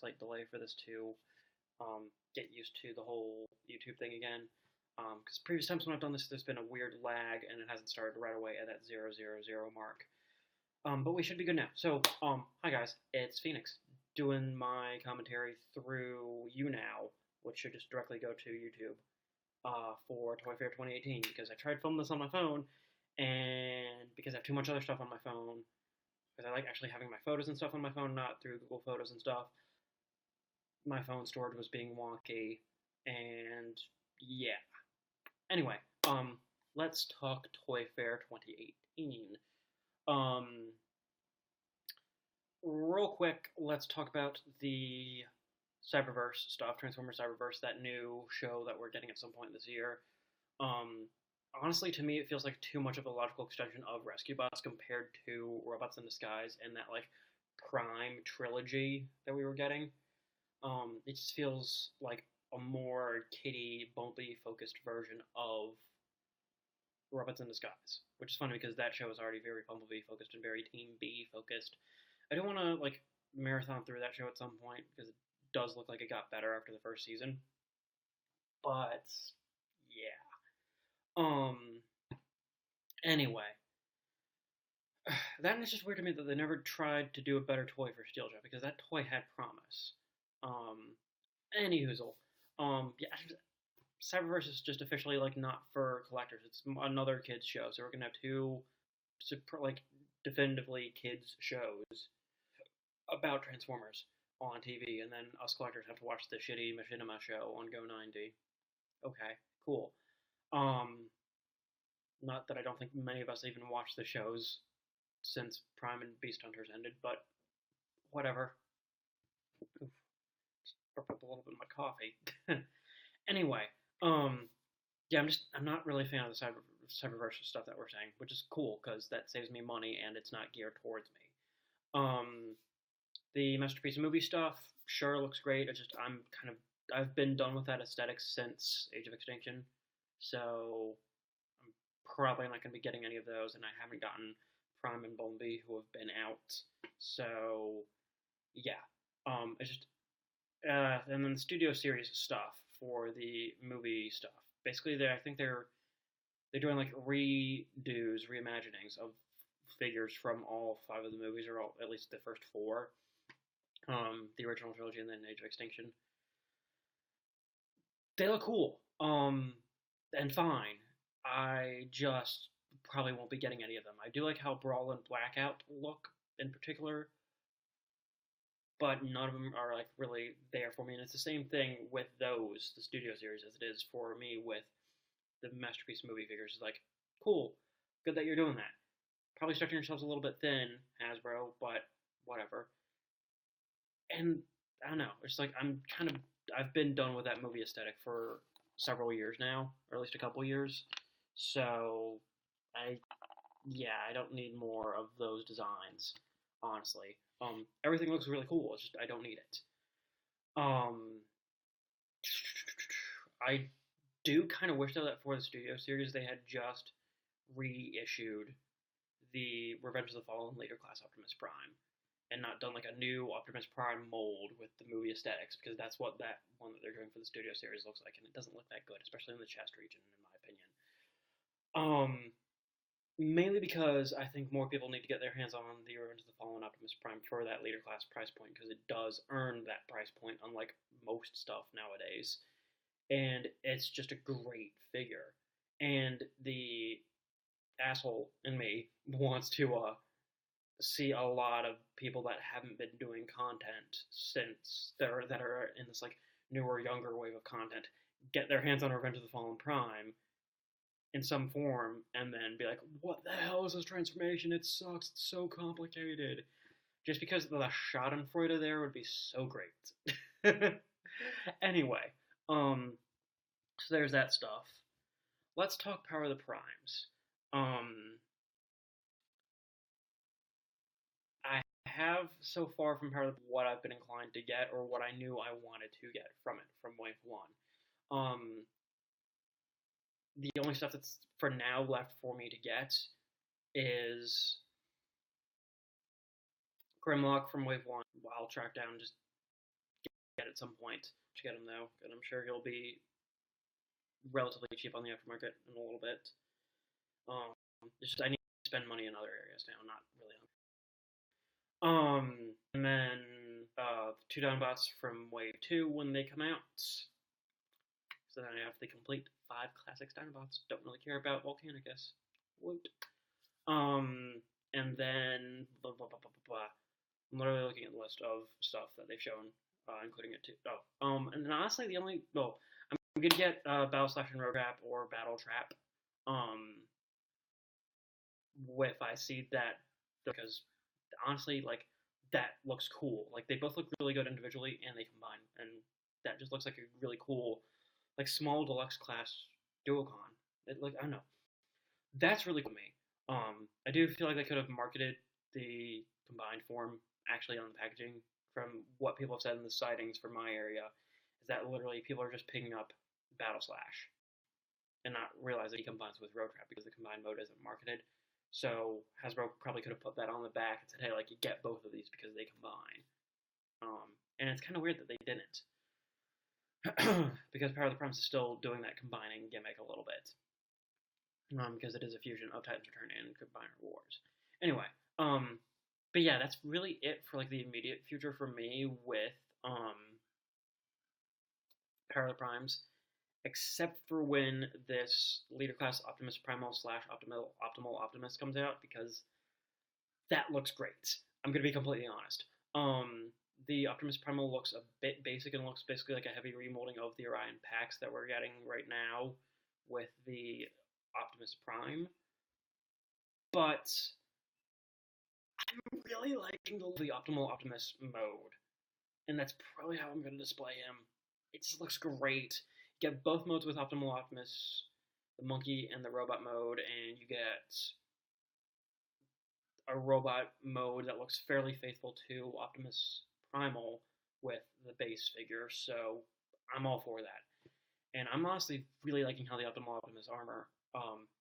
slight delay for this to get used to the whole YouTube thing again. Because previous times when I've done this, there's been a weird lag and it hasn't started right away at that 000 mark. But we should be good now. So, hi guys, it's Phoenix doing my commentary through YouNow, which should just directly go to YouTube for Toyfair 2018 because I tried filming this on my phone, and because I have too much other stuff on my phone, because I like actually having my photos and stuff on my phone, not through Google Photos and stuff. My phone storage was being wonky, and yeah. Anyway, let's talk Toyfair 2018. Real quick, let's talk about the Cyberverse stuff, Transformers Cyberverse, that new show that we're getting at some point this year. Honestly, to me, it feels like too much of a logical extension of Rescue Bots compared to Robots in Disguise and that, like, Prime trilogy that we were getting. It just feels like a more kiddie, Bumblebee-focused version of Robots in Disguise, which is funny because that show is already very Bumblebee-focused and very Team B-focused. I do want to, like, marathon through that show at some point because it does look like it got better after the first season. But, yeah. Anyway. That is just weird to me that they never tried to do a better toy for Steeljet, because that toy had promise. Anyhoozle. Yeah, Cyberverse is just officially, like, not for collectors. It's another kids show, so we're gonna have two, like, definitively kids shows about Transformers on TV, and then us collectors have to watch the shitty Machinima show on Go90. Okay, cool. Not that I don't think many of us even watched the shows since Prime and Beast Hunters ended, but whatever. Oof. Just burped up a little bit of my coffee. Anyway, yeah, I'm not really a fan of the Cyberverse stuff that we're saying, which is cool because that saves me money and it's not geared towards me. The Masterpiece movie stuff, sure, looks great. I've been done with that aesthetic since Age of Extinction, so I'm probably not going to be getting any of those, and I haven't gotten Prime and Bumblebee, who have been out, so yeah. It's just, and then the studio series stuff for the movie stuff. Basically, I think they're doing like redos, reimaginings of figures from all 5 of the movies, or at least the first 4. The original trilogy and then Age of Extinction. They look cool, and fine. I just probably won't be getting any of them. I do like how Brawl and Blackout look in particular, but none of them are like really there for me. And it's the same thing with those, the studio series, as it is for me with the Masterpiece movie figures. It's like, cool, good that you're doing that. Probably stretching yourselves a little bit thin, Hasbro, but whatever. And I don't know, it's like I've been done with that movie aesthetic for several years now, or at least a couple years. So I don't need more of those designs, honestly. Everything looks really cool. It's just I don't need it. I do kind of wish though that for the studio series they had just reissued the Revenge of the Fallen later class Optimus Prime, and not done like a new Optimus Prime mold with the movie aesthetics, because that's what that one that they're doing for the studio series looks like, and it doesn't look that good, especially in the chest region, in my opinion. Mainly because I think more people need to get their hands on the Revenge of the Fallen Optimus Prime for that later class price point, because it does earn that price point, unlike most stuff nowadays. And it's just a great figure. And the asshole in me wants to see a lot of people that haven't been doing content since that are in this like newer, younger wave of content get their hands on Revenge of the Fallen Prime in some form, and then be like, what the hell is this transformation? It sucks, it's so complicated. Just because the Schadenfreude there would be so great. Anyway, so there's that stuff. Let's talk Power of the Primes. I have so far from Power of the what I've been inclined to get, or what I knew I wanted to get from it, from Wave 1. The only stuff that's for now left for me to get is Grimlock from Wave 1. I'll track down and just get at some point to get him though, and I'm sure he'll be relatively cheap on the aftermarket in a little bit. It's just I need to spend money in other areas now, not really on. And then two Dinobots from Wave 2 when they come out. So then I have the complete 5 Classics Dinobots. Don't really care about Volcanicus. Woot. And then blah, blah, blah, blah, blah, blah. I'm literally looking at the list of stuff that they've shown, including it too. And then honestly, I'm gonna get Battle Slash and Road Trap or Battle Trap. If I see that, because honestly, like that looks cool. Like they both look really good individually, and they combine, and that just looks like a really cool, like small deluxe class Duocon. I don't know, that's really cool to me. I do feel like they could have marketed the combined form actually on the packaging. From what people have said in the sightings for my area, is that literally people are just picking up Battle Slash and not realize that he combines with Road Trap because the combined mode isn't marketed. So Hasbro probably could have put that on the back and said, hey, like you get both of these because they combine. And it's kind of weird that they didn't. Because Power of the Primes is still doing that combining gimmick a little bit. Because it is a fusion of Titan's Return and Combiner Wars. Anyway, but yeah, that's really it for like the immediate future for me with Power of the Primes, except for when this Leader Class Optimus Primal / Optimal Optimus comes out, because that looks great. I'm gonna be completely honest. The Optimus Primal looks a bit basic and looks basically like a heavy remolding of the Orion packs that we're getting right now with the Optimus Prime. But I'm really liking the Optimal Optimus mode, and that's probably how I'm going to display him. It just looks great. You get both modes with Optimal Optimus, the monkey and the robot mode, and you get a robot mode that looks fairly faithful to Optimus Primal with the base figure, so I'm all for that. And I'm honestly really liking how the Optimal Optimus armor,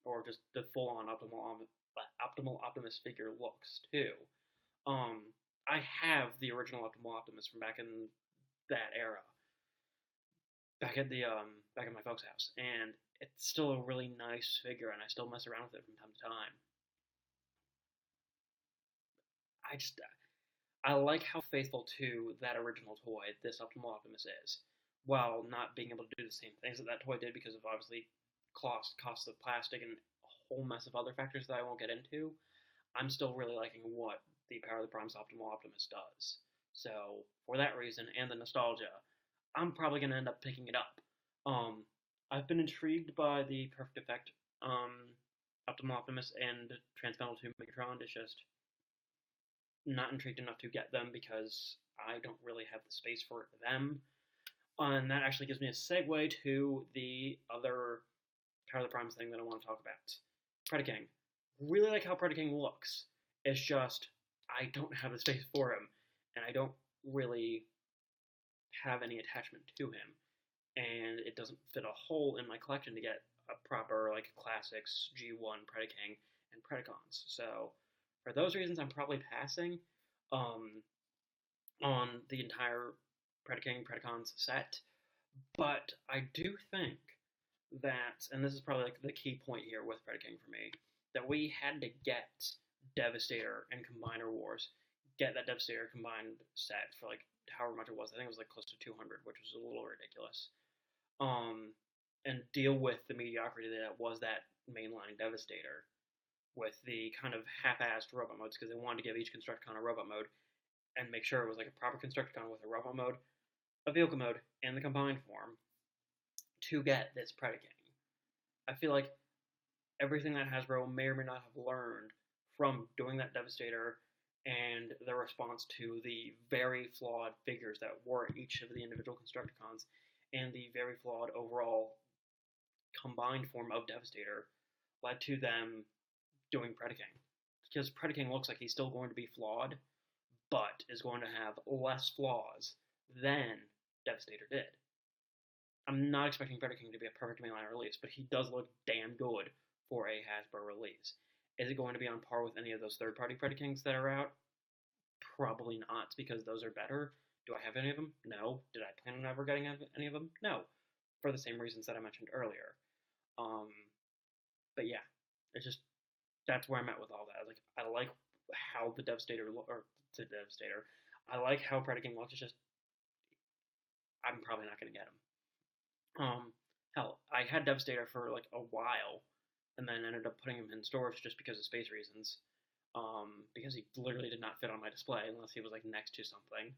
or just the full-on Optimal Optimus figure looks too. I have the original Optimal Optimus from back in that era, back at my folks' house, and it's still a really nice figure, and I still mess around with it from time to time. I like how faithful to that original toy this Optimal Optimus is, while not being able to do the same things that toy did because of obviously cost of plastic and a whole mess of other factors that I won't get into. I'm still really liking what the Power of the Primes Optimal Optimus does. So for that reason and the nostalgia, I'm probably gonna end up picking it up. I've been intrigued by the Perfect Effect Optimal Optimus and Transmetal 2 Megatron. It's just not intrigued enough to get them because I don't really have the space for them. And that actually gives me a segue to the other Power of the Primes thing that I want to talk about. Predaking. Really like how Predaking looks. It's just, I don't have the space for him, and I don't really have any attachment to him. And it doesn't fit a hole in my collection to get a proper, like, Classics, G1, Predaking, and Predacons. So, for those reasons, I'm probably passing on the entire Predaking, Predacons set. But I do think that, and this is probably like the key point here with Predaking for me, that we had to get Devastator and Combiner Wars, get that Devastator combined set for like however much it was. I think it was like close to 200, which was a little ridiculous. And deal with the mediocrity that was that mainline Devastator with the kind of half-assed robot modes, because they wanted to give each Constructicon a robot mode and make sure it was like a proper Constructicon with a robot mode, a vehicle mode, and the combined form to get this Predaking. I feel like everything that Hasbro may or may not have learned from doing that Devastator and the response to the very flawed figures that were each of the individual Constructicons and the very flawed overall combined form of Devastator led to them doing Predaking. Because Predaking looks like he's still going to be flawed, but is going to have less flaws than Devastator did. I'm not expecting Predaking to be a perfect mainline release, but he does look damn good for a Hasbro release. Is it going to be on par with any of those third-party Predakings that are out? Probably not, because those are better, Do I have any of them? No. Did I plan on ever getting any of them? No. For the same reasons that I mentioned earlier. Um, but yeah, it's just that's where I'm at with all that. Like I like how the Devastator or the Devastator. I like how Predaking looks. It's just I'm probably not gonna get him. Hell, I had Devastator for like a while, and then ended up putting him in storage just because of space reasons. Because he literally did not fit on my display unless he was like next to something.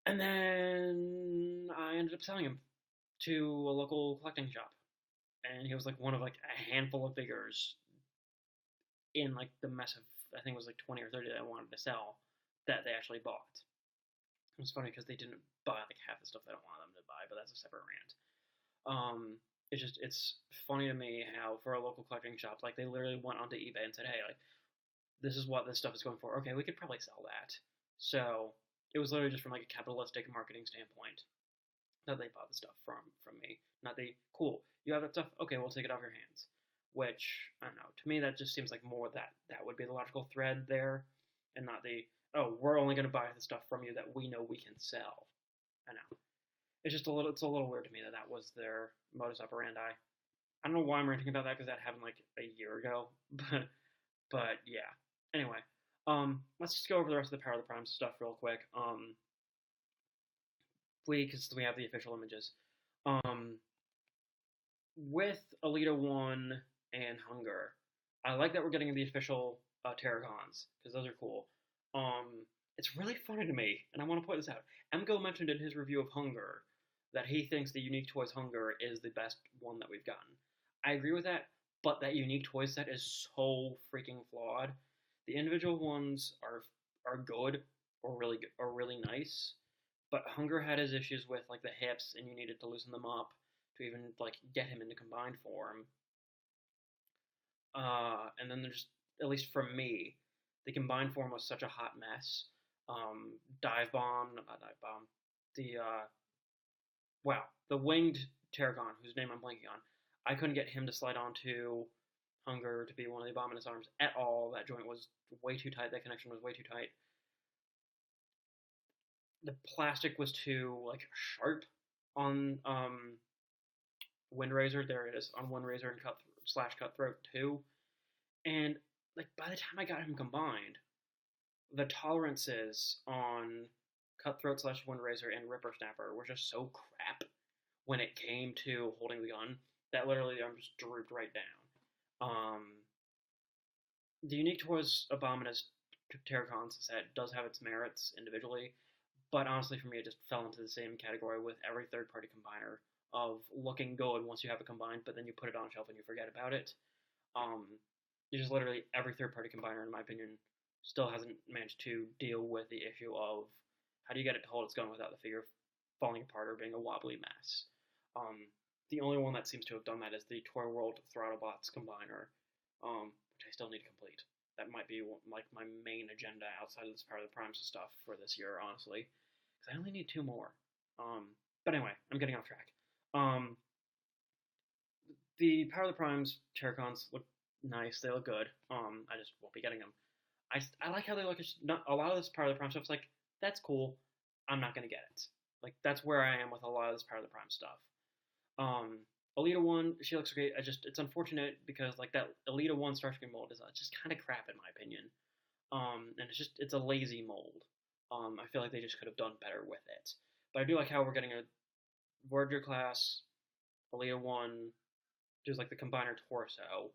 And then I ended up selling him to a local collecting shop, and he was like one of like a handful of figures in like the mess of I think it was like 20 or 30 that I wanted to sell that they actually bought. It was funny because they didn't buy like half the stuff that I wanted them to buy, but that's a separate rant. It's funny to me how for a local collecting shop, like they literally went onto eBay and said, hey, like this is what this stuff is going for. Okay, we could probably sell that. So it was literally just from like a capitalistic marketing standpoint that they bought the stuff from me. Not the cool. You have that stuff. Okay, we'll take it off your hands. Which I don't know. To me, that just seems like more that would be the logical thread there, and not the oh we're only going to buy the stuff from you that we know we can sell. I know. It's a little weird to me that that was their modus operandi. I don't know why I'm ranting about that because that happened like a year ago, but yeah. Anyway, let's just go over the rest of the Power of the Prime stuff real quick. Because we have the official images. With Alita 1 and Hunger, I like that we're getting the official Terragons because those are cool. It's really funny to me, and I want to point this out. Emgo mentioned in his review of Hunger that he thinks the Unique Toys Hunger is the best one that we've gotten. I agree with that, but that Unique Toys set is so freaking flawed. The individual ones are good or really nice, but Hunger had his issues with like the hips, and you needed to loosen them up to even like get him into combined form. And then there's at least for me, the combined form was such a hot mess. Dive bomb, not dive bomb. The wow, the winged Terragon, whose name I'm blanking on. I couldn't get him to slide onto Hunger to be one of the Abominus arms at all. That joint was way too tight. That connection was way too tight. The plastic was too like sharp on Windrazor. There it is on Windrazor and Cutthroat too. And like by the time I got him combined, the tolerances on Cutthroat / Windrazor and Ripper Snapper were just so crap when it came to holding the gun that literally the arm just drooped right down. The Unique Toys Abominus Terracons set does have its merits individually, but honestly for me it just fell into the same category with every third-party combiner of looking good once you have it combined, but then you put it on a shelf and you forget about it. Just literally every third-party combiner, in my opinion, still hasn't managed to deal with the issue of how do you get it to hold its gun without the figure falling apart or being a wobbly mess. The only one that seems to have done that is the Toy World Throttlebots combiner, which I still need to complete. That might be like my main agenda outside of this Power of the Primes stuff for this year, honestly, because I only need 2 more. But anyway, I'm getting off track. The Power of the Primes Terracons look nice. They look good. I just won't be getting them. I like how they look. Not, a lot of this Power of the Prime stuff is like, that's cool. I'm not going to get it. Like, that's where I am with a lot of this Power of the Prime stuff. Alita 1, she looks great. It's unfortunate because, like, that Alita 1 Starscream mold is just kind of crap in my opinion. And it's a lazy mold. I feel like they just could have done better with it. But I do like how we're getting a Voyager class, Alita 1, just like the combiner torso,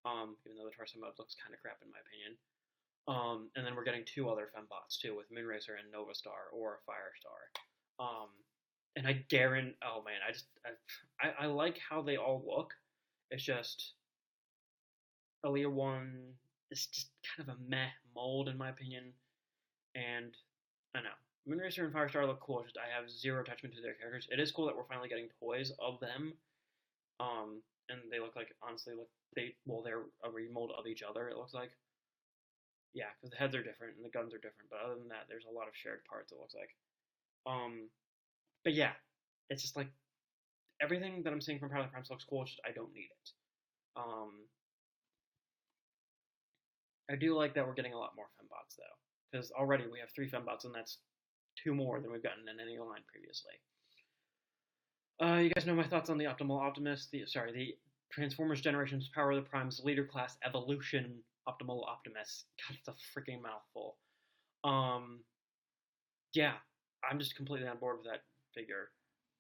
even though the torso mode looks kind of crap in my opinion. And then we're getting 2 other fembots too, with Moonracer and Nova Star or Firestar. And I guarantee, oh man, I like how they all look. It's just Alita 1 is just kind of a meh mold in my opinion, and I don't know. Moonracer and Firestar look cool. Just I have zero attachment to their characters. It is cool that we're finally getting toys of them, and they look like honestly they're a remold of each other. It looks like. Yeah, because the heads are different and the guns are different, but other than that, there's a lot of shared parts, it looks like. But yeah, it's just like, everything that I'm seeing from Power of the Primes looks cool, it's just I don't need it. I do like that we're getting a lot more fembots, though, because already we have 3 fembots, and that's 2 more than we've gotten in any line previously. You guys know my thoughts on the Optimal Optimus, the Transformers Generations Power of the Primes Leader Class Evolution Optimal Optimus. God, it's a freaking mouthful. Yeah, I'm just completely on board with that figure.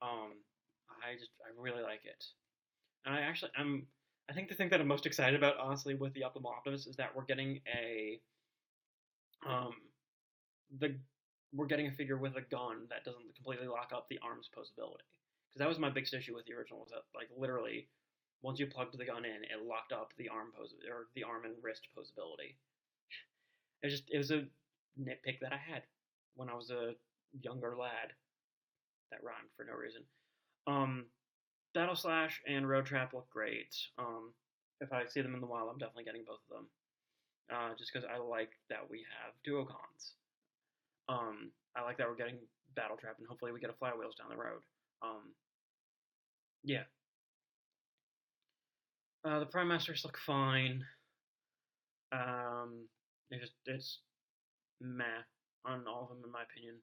I really like it. And I think the thing that I'm most excited about, honestly, with the Optimal Optimus is that um, the we're getting a figure with a gun that doesn't completely lock up the arms posability. Because that was my biggest issue with the original, was that like literally once you plugged the gun in, it locked up the the arm and wrist posability. It was a nitpick that I had when I was a younger lad. That rhymed for no reason. Um, Battle Slash and Road Trap look great. If I see them in the wild, I'm definitely getting both of them. Just because I like that we have duocons. I like that we're getting Battle Trap, and hopefully we get a Flywheels down the road. Yeah. The Prime Masters look fine. It's meh on all of them in my opinion.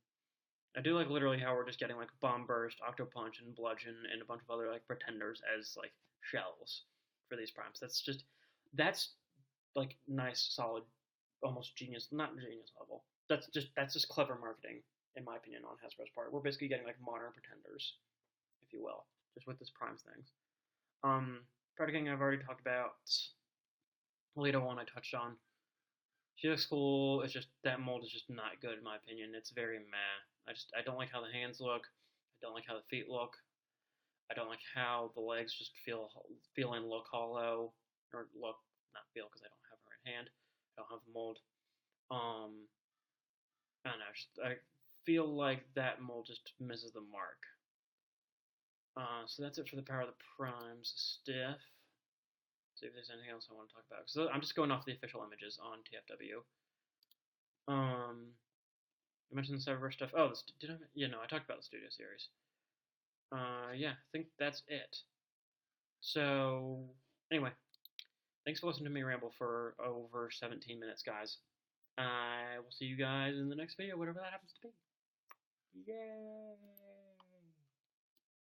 I do like literally how we're just getting like Bomb Burst, Octo Punch, and Bludgeon, and a bunch of other like pretenders as like shells for these primes. That's like nice, solid, almost genius, not genius level. That's just clever marketing in my opinion on Hasbro's part. We're basically getting like modern pretenders, if you will, just with this primes things. Predaking I've already talked about. Lita one I touched on. She looks cool. It's just that mold is just not good in my opinion. It's very meh. I don't like how the hands look. I don't like how the feet look. I don't like how the legs just feel and look hollow, or look not feel because I don't have a right hand. I don't have the mold. I don't know. I feel like that mold just misses the mark. So that's it for the Power of the Primes stiff. See if there's anything else I want to talk about. So I'm just going off the official images on TFW. I mentioned the Cyberverse stuff. Oh, did I? Yeah, no, I talked about the Studio Series. Yeah, I think that's it. So, anyway, thanks for listening to me ramble for over 17 minutes, guys. I will see you guys in the next video, whatever that happens to be. Yay!